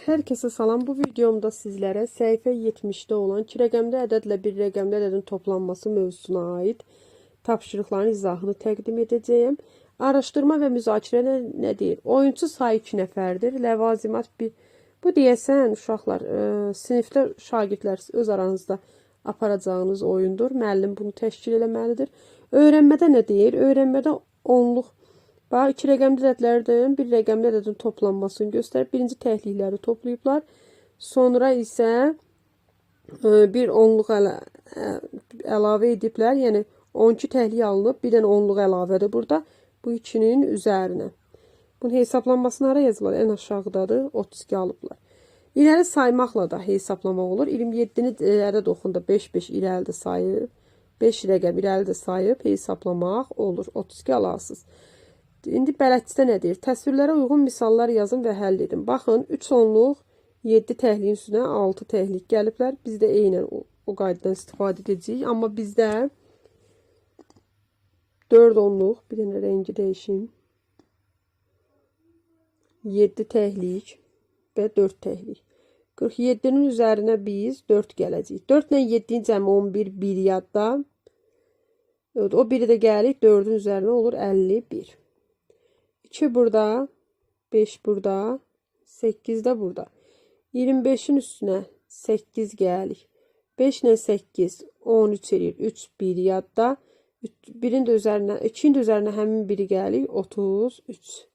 Herkese salam. Bu videomda sizlere səhifə 70'də olan 2 rəqəmli ədədlə 1 rəqəmli ədədin toplanması mövzusuna aid tapşırıqların izahını təqdim edəcəyim. Araşdırma və müzakirə nə deyir? Oyunçu sayı 2 nəfərdir. Ləvazimat 1. Bu deyəsən uşaqlar, sinifdə şagirdlər öz aranızda aparacağınız oyundur. Müəllim bunu təşkil eləməlidir. Öyrənmədə nə deyir? Öyrənmədə onluq. Bax, 2 rəqəmli ədədlərdən 1 rəqəmli ədədin toplanmasını göstərib. Birinci təhlikləri toplayıblar. Sonra isə bir onluq əlavə ediblər. Yəni 12 təhlik alınıb. Bir dənə onluq əlavədir burada. Bu 2'nin üzərinə. Bunun hesablanmasını hara yazılar? En aşağıdadır. 32 alıblar. İləri saymaqla da hesablamaq olur. 27'ni ədəd oxunda 5-5 irəlidə sayıb. 5 rəqəm irəlidə sayıb hesablamaq olur. 32 alarsınız. İndi bələdçidə nə deyir? Təsvirlərə uyğun misallar yazın və həll edin. Baxın, 3 onluq 7 təhliyin üstünə 6 təhlik gəliblər. Biz də eynən o qaydadan istifadə edəcəyik. Amma bizdə 4 onluq, bir dənə rəngi dəyişim. 7 təhlik və 4 təhlik. 47'nin üzərinə biz 4 gələcəyik. 4 ilə 7'nin cəmi 11, 1 yadda. Evet, o biri də gəlir 4'ün üzərinə olur 51. 2 burada, 5 burada, 8 de burada. 25'in üstüne 8 gəlir. 5 ile 8, 13 edir. 3, 1 yadda. 1'in de üzerine, 2'nin de üzerine həmin biri gəlir. 33.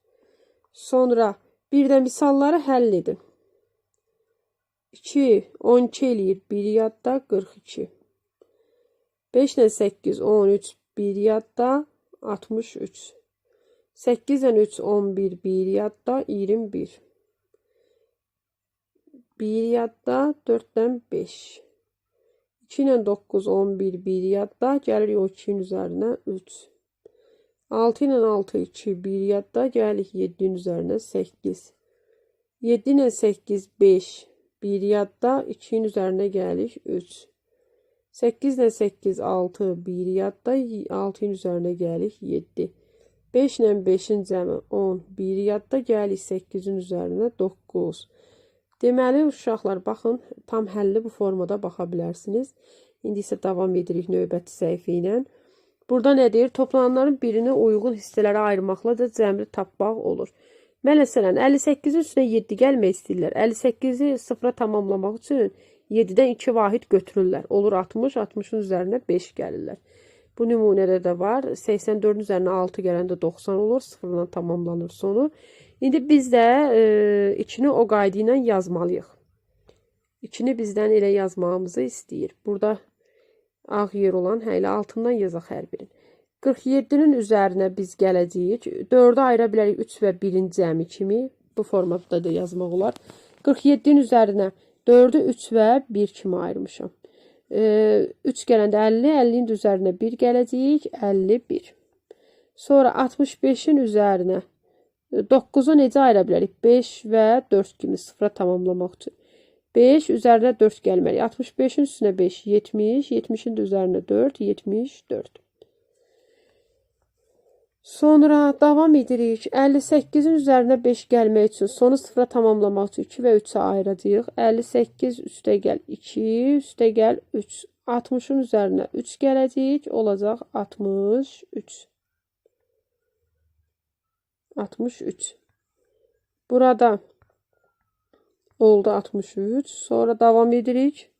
Sonra bir de misalları həll edin. 2, 12 eləyir. 1 yadda, 42. 5 ile 8, 13, 1 yadda, 63. 8 ile 3, 11, 1 yadda, 21. 1 yadda, 4'den 5. 2 ile 9, 11, 1 yadda, gəlir o 2'nin üzerine 3. 6 ile 6, 2, 1 yadda, gəlir 7'nin üzerine 8. 7 ile 8, 5, 1 yadda, 2'nin üzerine gəlir 3. 8 ile 8, 6, 1 yadda, 6'nin üzerine gəlir 7. 5 ile 5'in cəmi 10, 1 yadda gəlir 8'in üzərinə 9. Deməli uşaqlar, baxın, tam həlli bu formada baxa bilərsiniz. İndi isə davam edirik növbəti səhifə ilə. Burada nə deyir? Toplananların birini uyğun hissələrə ayırmaqla da cəmri tapmaq olur. Məsələn, 58'in üstünə 7 gəlmək istəyirlər. 58'i sıfıra tamamlamaq üçün 7'dən 2 vahid götürürlər. Olur 60, 60'ın üzərinə 5 gəlirlər. Bu nümunədə də var. 84'ün üzərinə 6 gələndə 90 olur. Sıfırla tamamlanır sonu. İndi biz də 2'ni o qayda ilə yazmalıyıq. 2'ni bizdən elə yazmağımızı istəyir. Burada ağ yer olan elə altından yazaq hər birini. 47'nin üzərinə biz gələcəyik. 4'ü ayıra bilərik 3 və 1'in cəmi kimi. Bu formada da yazmaq olar. 47'nin üzərinə 4'ü 3 və 1 kimi ayırmışam. 3 gələndə 50, 50'nin üzərinə 1 gələcəyik, 51. Sonra 65'in üzərinə 9'u necə ayıra bilərik? 5 və 4 kimi sıfıra tamamlamaq üçün. 5 üzərinə 4 gəlməli. 65'in üstünə 5, 70, 70'in də üzərinə 4, 74. Sonra davam edirik. 58'in üzərinə 5 gəlmək üçün sonu sıfıra tamamlamaq üçün 2 və 3'ə ayıracağıq. 58 üstə gəl 2, üstə gəl 3. 60'ın üzərinə 3 gələcək. Olacaq 63. 63. Burada oldu 63. Sonra davam edirik.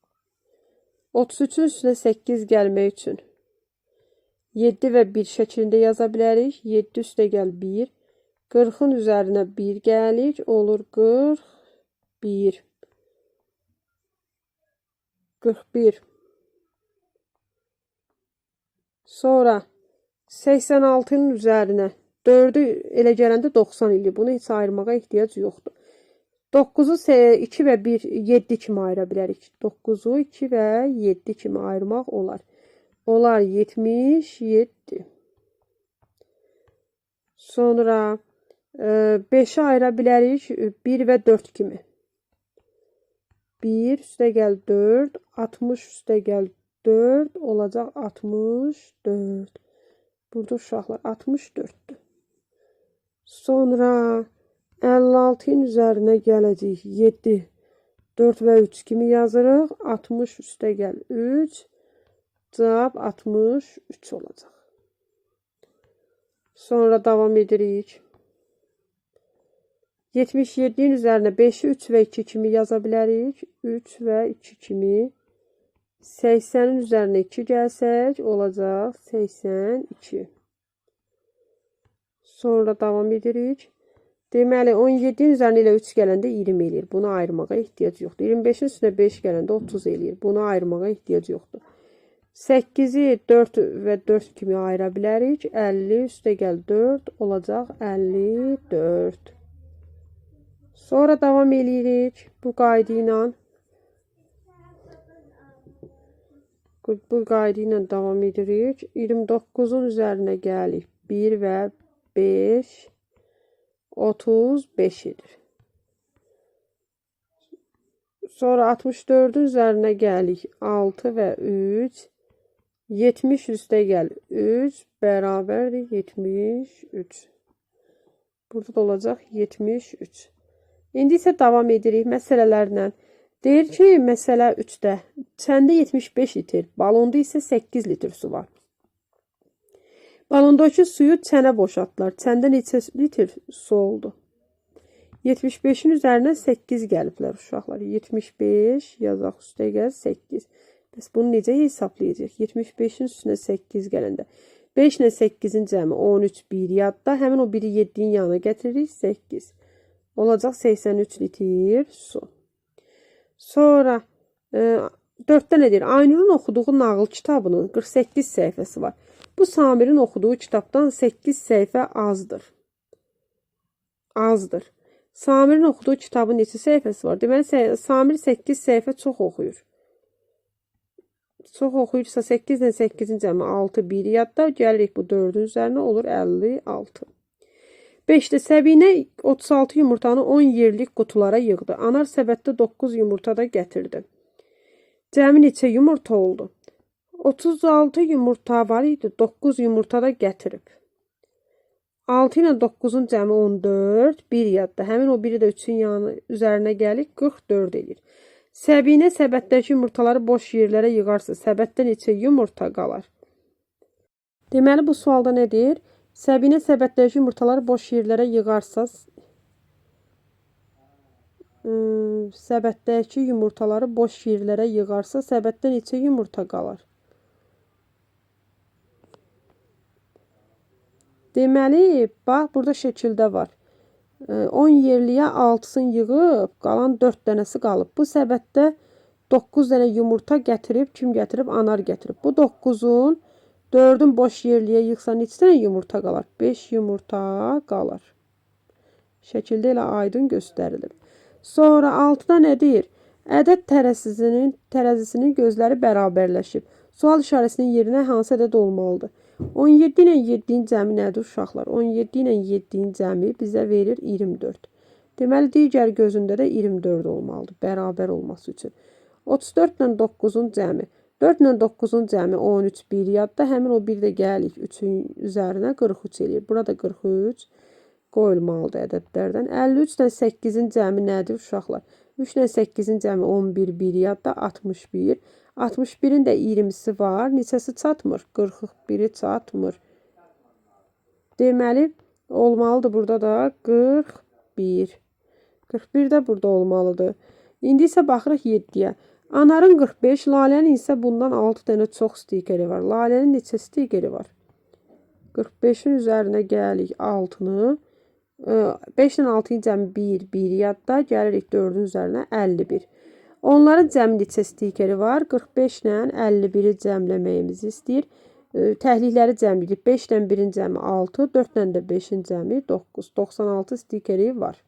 33'ün üstünə 8 gəlmək üçün 7 və 1 şəklində yaza bilərik. 7 üstə gəl 1. 40'ın üzərinə 1 gəlir. Olur 41. 41. Sonra 86'nın üzərinə 4'ü elə gələndə 90 idi. Bunu heç ayırmağa ehtiyac yoxdur. 9'u 2 və 1, 7 kimi ayıra bilərik. 9'u 2 və 7 kimi ayırmaq olar. Olar 77. Sonra 5'i ayıra bilərik 1 və 4 kimi. 1 üstə gəl 4, 60 üstə gəl 4 olacaq 64. Burada uşaqlar 64'dür. Sonra 56'ın üzərinə gələcək 7, 4 və 3 kimi yazırıq. 60 üstə gəl 3. Cavab 63 olacaq. Sonra davam edirik. 77'nin üzərinə 5'i 3 və 2 kimi yaza bilərik. 3 və 2 kimi. 80'in üzərinə 2 gəlsək olacaq 82. Sonra davam edirik. Deməli 17'nin üzərinə ilə 3 gələndə 20 eləyir. Bunu ayırmağa ehtiyac yoxdur. 25'in üstünə 5 gələndə 30 eləyir. Bunu ayırmağa ehtiyac yoxdur. 8'i 4 və 4 kimi ayıra bilərik. 50 üstə gəl 4 olacaq 54. Sonra davam edirik bu qayda ilə. Bu qayda ilə davam edirik. 29'un üzərinə gəlik 1 və 5 35 edir. Sonra 64'ün üzərinə gəlik 6 və 3 70 üstə gəl 3 bərabərdir 73. Burada da olacaq 73. İndi isə davam edirik məsələlərlə. Deyir ki, məsələ 3'də səndə 75 litr, balonda isə 8 litr su var. Balondakı suyu çənə boşaltdılar. Çəndə neçə litr su oldu? 75'in üzərinə 8 gəliblər uşaqlar. 75 yazaq üstə gəl 8. Bəs bunu necə hesablayacaq? 75'in üstünə 8 gələndə. 5 ilə 8'in cəmi 13 bir yadda. Həmin o biri 7'nin yanına gətiririk 8. Olacaq 83 litr su. Sonra 4'də nə deyir? Aynurun oxuduğu nağıl kitabının 48 səhifəsi var. Bu Samirin oxuduğu kitabdan 8 səhifə azdır. Azdır. Samirin oxuduğu kitabın neçə səhifəsi var? Deməli, Samir 8 səhifə çox oxuyur. Çox oxuyursa 8 ilə 8'in cəmi 6 bir yadda. Gəlirik bu 4'ün üzərinə olur 56. 5'də Səbinə 36 yumurtanı 10 yerlik qutulara yığdı. Anar səbətdə 9 yumurta da gətirdi. Cəmi neçə yumurta oldu? 36 yumurta var idi. 9 yumurta da gətirib. 6 ilə 9'un cəmi 14. Bir yadda. Həmin o biri də 3'ün yanı üzərinə gəlir 44 edir. Səbinə səbətdəki yumurtaları boş yerlərə yığarsa, səbətdə neçə yumurta qalar? Deməli, bu sualda nə deyir? Səbinə səbətdəki yumurtaları boş yerlərə yığarsa, səbətdəki yumurtaları boş yerlərə yığarsa, səbətdə neçə yumurta qalar? Deməli, bax, burada şəkildə var. 10 yerliyə 6'sını yığıb, qalan 4 dənəsi qalıb. Bu səbətdə 9 dənə yumurta gətirib, kim gətirib? Anar gətirib. Bu 9'un 4'ün boş yerliyə yığsa neçə dənə yumurta qalar? 5 yumurta qalar. Şəkildə elə aydın göstərilir. Sonra 6'da nə deyir? Ədəd tərəzisinin gözləri bərabərləşib. Sual işarəsinin yerinə hansı ədəd olmalıdır? 17 ilə 7'in cəmi nədir uşaqlar? 17 ilə 7'in cəmi bizə verir 24. Deməli, digər gözündə də 24 olmalıdır, bərabər olması üçün. 34 ilə 9'un cəmi. 4 ilə 9'un cəmi 13 bir yadda. Həmin o bir də gəlik 3'ün üzərinə 43 eləyir. Burada 43 qoyulmalıdır ədədlərdən. 53 ilə 8'in cəmi nədir uşaqlar? 3 ilə 8'in cəmi 11 bir yadda 61. 61'in də 20'si var. Neçəsi çatmır? 41'i çatmır. Deməli, olmalıdır burada da 41. 41 də burada olmalıdır. İndi isə baxırıq 7'yə. Anarın 45, Lalənin isə bundan 6 dənə çox stikeri var. Lalənin neçə stikeri var? 45'in üzərinə gəlik 6'nı. 5 ilə 6'ın cəmi 1, 1 yadda. Gəlirik 4'ün üzərinə 51. Onların cəmi neçə stikeri var? 45 ilə 51'i cəmləməyimizi istəyir. Təhlikləri cəmləyirik. 5 ilə 1'in cəmi 6, 4 ilə də 5'in cəmi 9. 96 stikeri var.